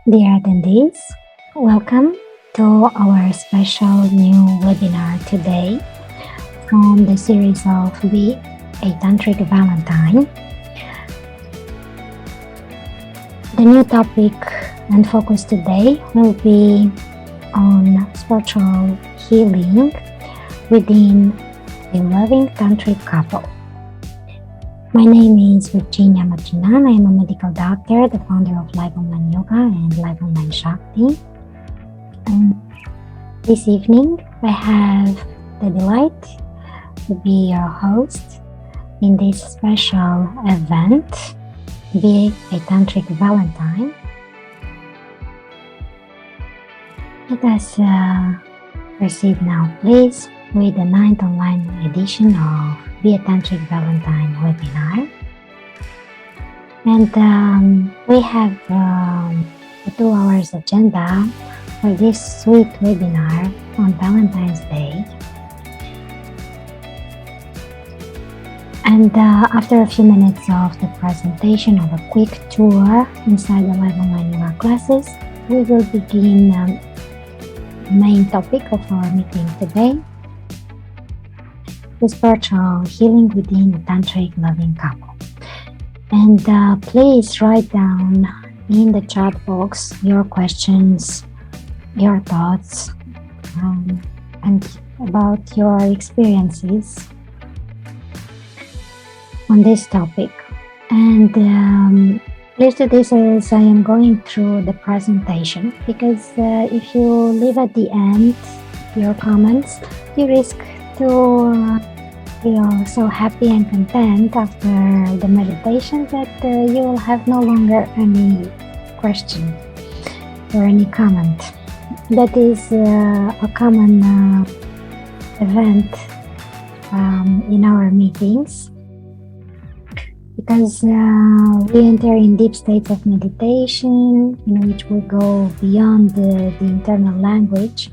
Dear attendees, welcome to our special new webinar today from the series of A Tantric Valentine. The new topic and focus today will be on spiritual healing within a loving tantric couple. My name is Virginia Machinan. I am a medical doctor, the founder of LiveOnlineYoga and LiveOnlineShakti. And this evening, I have the delight to be your host in this special event, Be a Tantric Valentine. Let us proceed now, please, with the 9th online edition of Be a Tantric Valentine webinar. And we have a 2 hours agenda for this sweet webinar on Valentine's Day. And after a few minutes of the presentation of a quick tour inside the Live Online Yoga classes, we will begin the main topic of our meeting today, the spiritual healing within a tantric loving couple. And please write down in the chat box your questions, your thoughts, and about your experiences on this topic. And please do this as I am going through the presentation, because if you leave at the end your comments, you risk to feel so happy and content after the meditation that you will have no longer any question or any comment. That is a common event in our meetings, because we enter in deep states of meditation in which we go beyond the internal language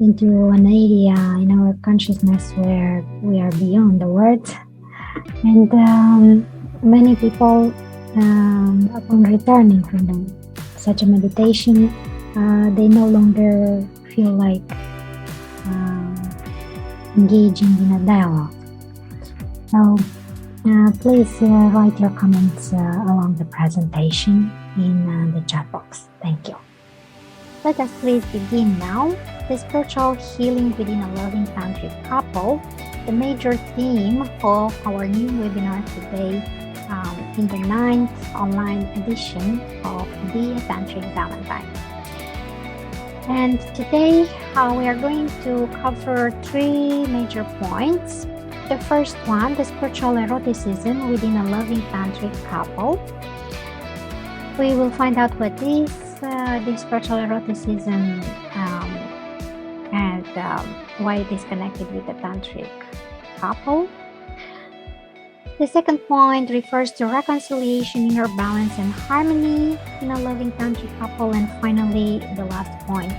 into an area in our consciousness where we are beyond the words. And many people, upon returning from such a meditation, they no longer feel like engaging in a dialogue. So please write your comments along the presentation in the chat box. Thank you. Let us please begin now. The spiritual healing within a loving tantric couple, the major theme of our new webinar today in the 9th online edition of Be a Tantric Valentine. And today we are going to cover 3 major points. The first one, the spiritual eroticism within a loving tantric couple. We will find out what is this spiritual eroticism and why it is connected with the tantric couple. The second point refers to reconciliation, inner balance and harmony in a loving tantric couple. And finally, the last point,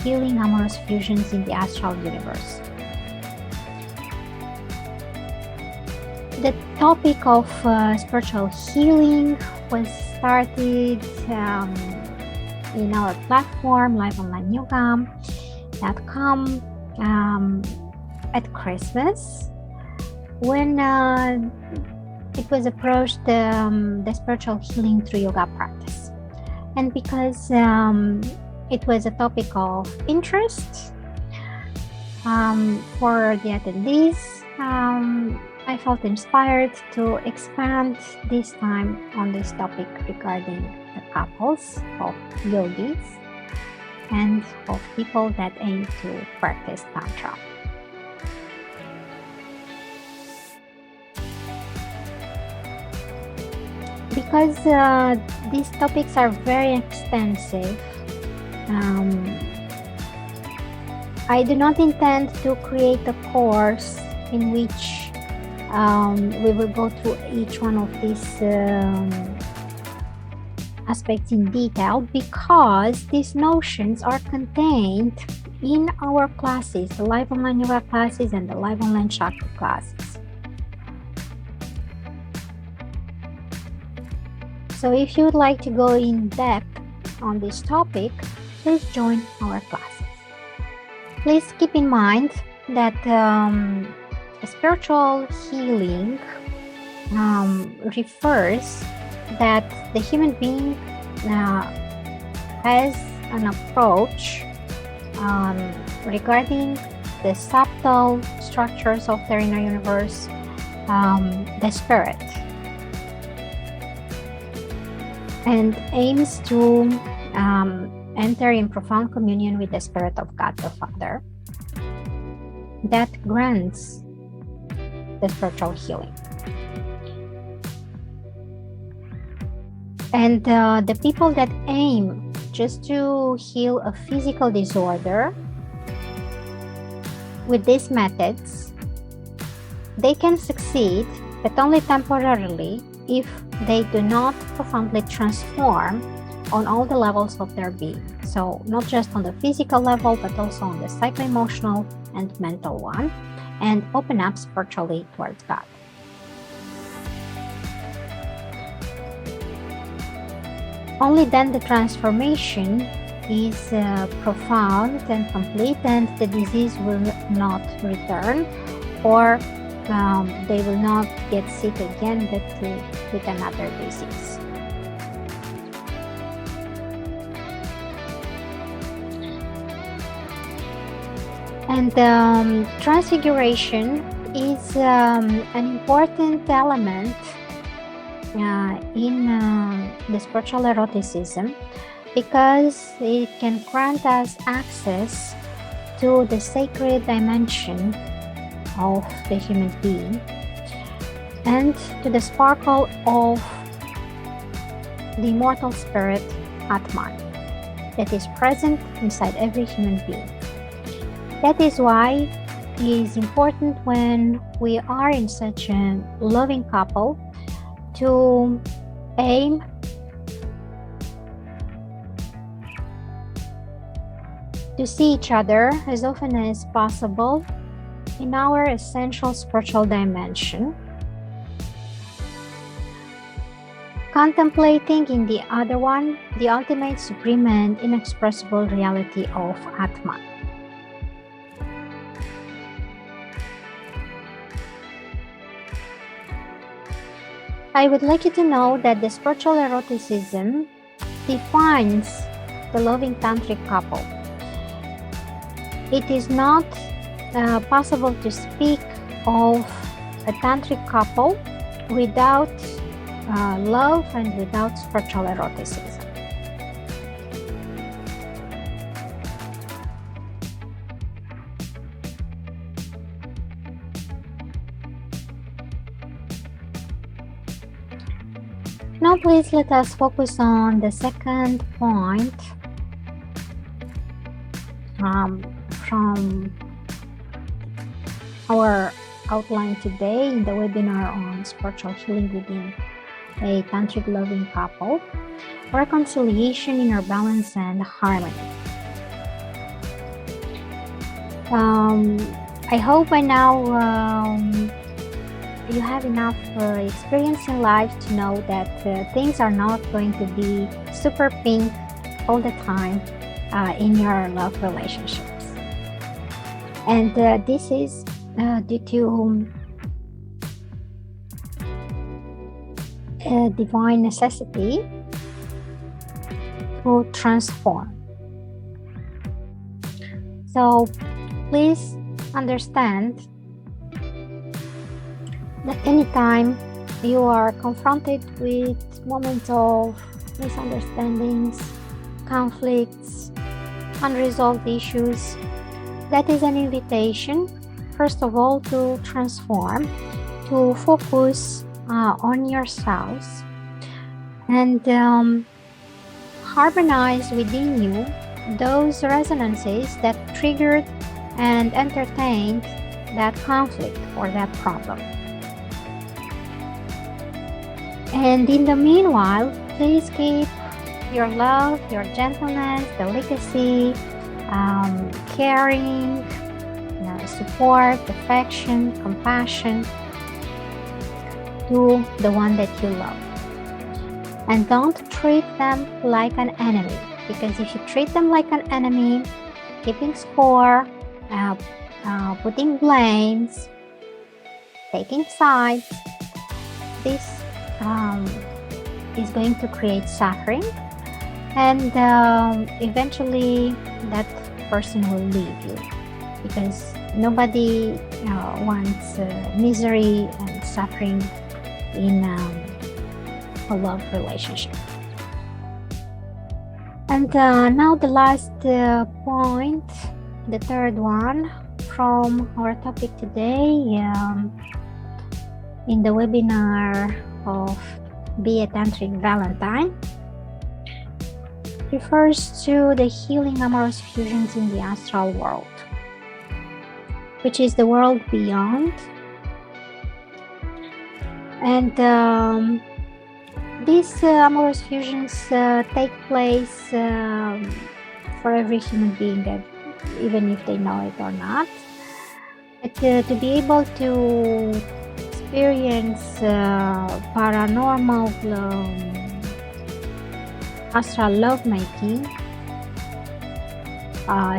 healing amorous fusions in the astral universe. The topic of spiritual healing was started in our platform, LiveOnlineYoga.com, at Christmas, when it was approached the spiritual healing through yoga practice. And because it was a topic of interest for the attendees, I felt inspired to expand this time on this topic regarding the couples of yogis and of people that aim to practice Tantra. Because these topics are very extensive, I do not intend to create a course in which we will go through each one of these aspects in detail, because these notions are contained in our classes, the Live Online Yoga classes and the Live Online Shakti classes. So if you would like to go in depth on this topic, please join our classes. Please keep in mind that spiritual healing refers that the human being has an approach regarding the subtle structures of their inner universe, the spirit, and aims to enter in profound communion with the Spirit of God the Father that grants the spiritual healing. And the people that aim just to heal a physical disorder with these methods, they can succeed, but only temporarily, if they do not profoundly transform on all the levels of their being. So not just on the physical level, but also on the psycho-emotional and mental one, and open up spiritually towards God. Only then the transformation is profound and complete, and the disease will not return, or they will not get sick again, but with another disease. And transfiguration is an important element in the spiritual eroticism, because it can grant us access to the sacred dimension of the human being and to the sparkle of the immortal spirit Atman that is present inside every human being. That is why it is important when we are in such a loving couple to aim to see each other as often as possible in our essential spiritual dimension, contemplating in the other one the ultimate, supreme, and inexpressible reality of Atman. I would like you to know that the spiritual eroticism defines the loving tantric couple. It is not possible to speak of a tantric couple without love and without spiritual eroticism. Now please let us focus on the second point from our outline today in the webinar on spiritual healing within a tantric loving couple: reconciliation, inner balance, and harmony. I hope by now you have enough experience in life to know that things are not going to be super pink all the time in your love relationships. And this is due to a divine necessity to transform. So please understand that anytime you are confronted with moments of misunderstandings, conflicts, unresolved issues, that is an invitation, first of all, to transform, to focus on yourselves and harmonize within you those resonances that triggered and entertained that conflict or that problem. And in the meanwhile, please keep your love, your gentleness, delicacy, caring, support, affection, compassion to the one that you love. And don't treat them like an enemy, because if you treat them like an enemy, keeping score, putting blames, taking sides, this is going to create suffering, and eventually that person will leave you, because nobody wants misery and suffering in a love relationship. And now the last point, the third one from our topic today, in the webinar of Be A Tantric Valentine, refers to the healing amorous fusions in the astral world, which is the world beyond. And these amorous fusions take place for every human being, even if they know it or not. But to be able to experience paranormal astral lovemaking,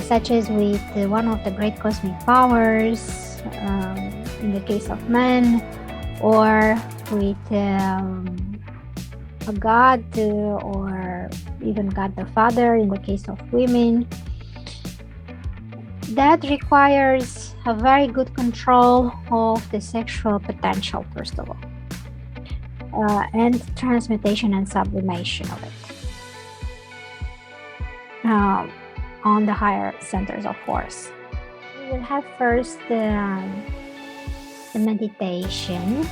such as with one of the great cosmic powers, in the case of men, or with a god, or even God the Father in the case of women, that requires a very good control of the sexual potential, first of all, and transmutation and sublimation of it on the higher centers of force. We will have first the meditation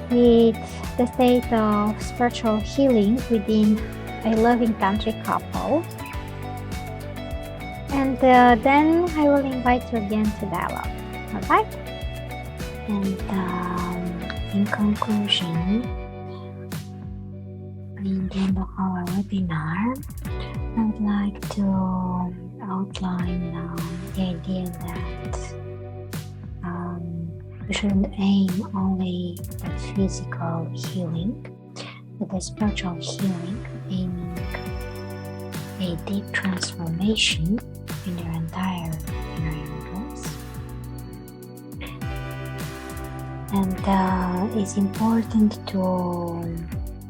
with the state of spiritual healing within a loving tantric couple. And then I will invite you again to dialogue. Alright? And in conclusion, in the end of our webinar, I would like to outline the idea that we shouldn't aim only at physical healing, but the spiritual healing, aiming a deep transformation in your entire inner universe. And it's important to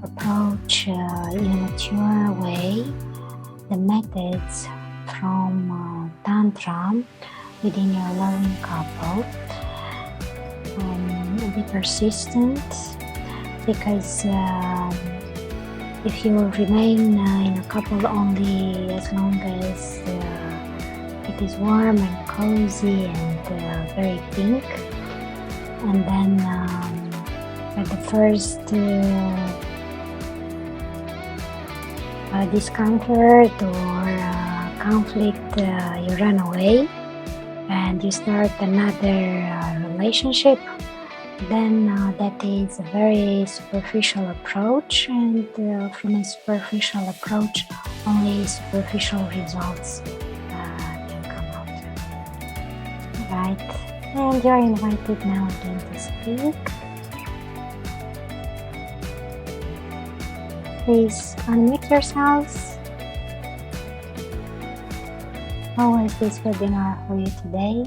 approach in a mature way the methods from Tantra within your loving couple. Be persistent, because if you remain in a couple only as long as it is warm and cozy and very pink, and then at the first discomfort or conflict, you run away and you start another relationship, then that is a very superficial approach, and from a superficial approach only superficial results can come out. Right, and you're invited now again to speak. Please unmute yourselves. How was this webinar for you today?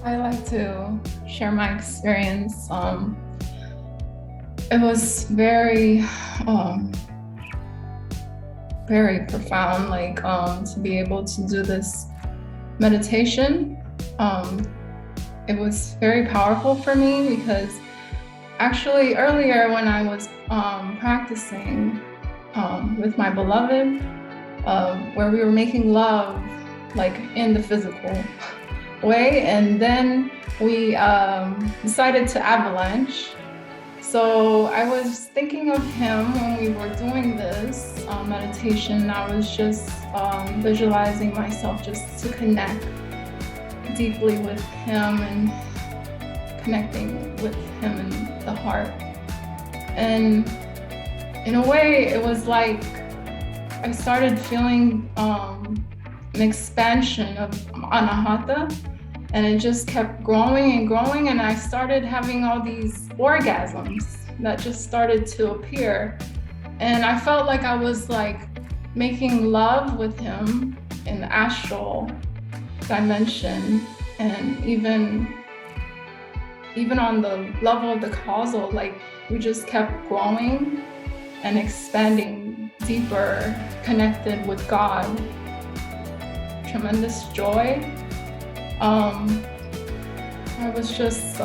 I like to share my experience. It was very profound, to be able to do this meditation. It was very powerful for me, because actually earlier when I was practicing with my beloved, where we were making love in the physical way, and then we decided to avalanche. So I was thinking of him when we were doing this meditation. I was just visualizing myself just to connect deeply with him and connecting with him in the heart. And in a way, it was like I started feeling an expansion of anahata, and it just kept growing and growing, and I started having all these orgasms. that just started to appear. And I felt like I was like making love with him in the astral dimension, and even on the level of the causal, like we just kept growing and expanding deeper, connected with God. Tremendous joy. I was just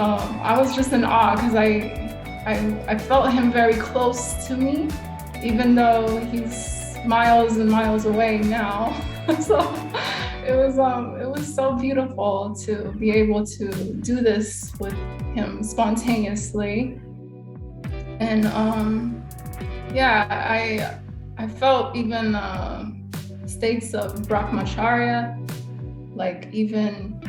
in awe because I felt him very close to me, even though he's miles and miles away now. So it was so beautiful to be able to do this with him spontaneously. And I felt even states of Brahmacharya, like even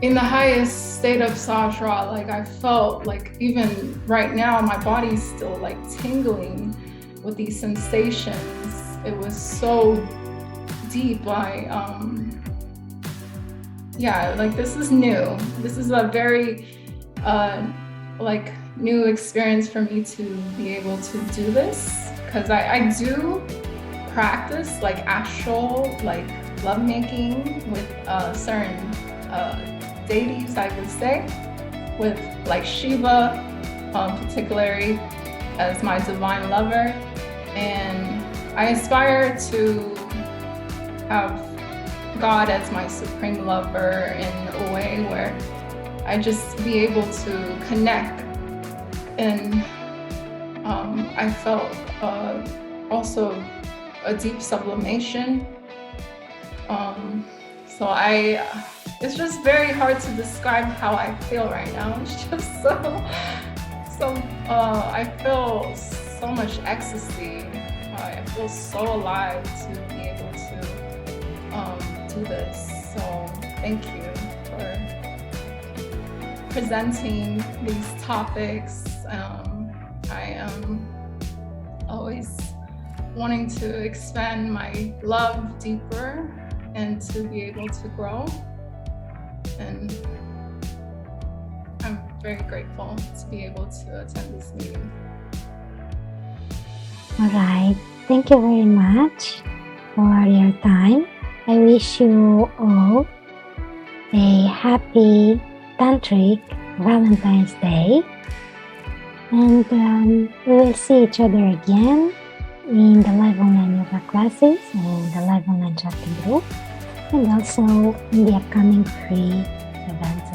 in the highest state of Sajra, like I felt like even right now my body's still like tingling with these sensations. It was so deep. Like this is new. This is a very like new experience for me to be able to do this, because I do practice like astral like lovemaking with certain deities, I would say, with like Shiva particularly as my divine lover. And I aspire to have God as my supreme lover in a way where I just be able to connect. And I felt also a deep sublimation. It's just very hard to describe how I feel right now. It's just I feel so much ecstasy. I feel so alive to be able to do this. So thank you for presenting these topics. I am always wanting to expand my love deeper and to be able to grow. And I'm very grateful to be able to attend this meeting. All right. Thank you very much for your time. I wish you all a happy Tantric Valentine's Day. And we will see each other again in the live online yoga classes and the live online chatting group, and also in the upcoming free events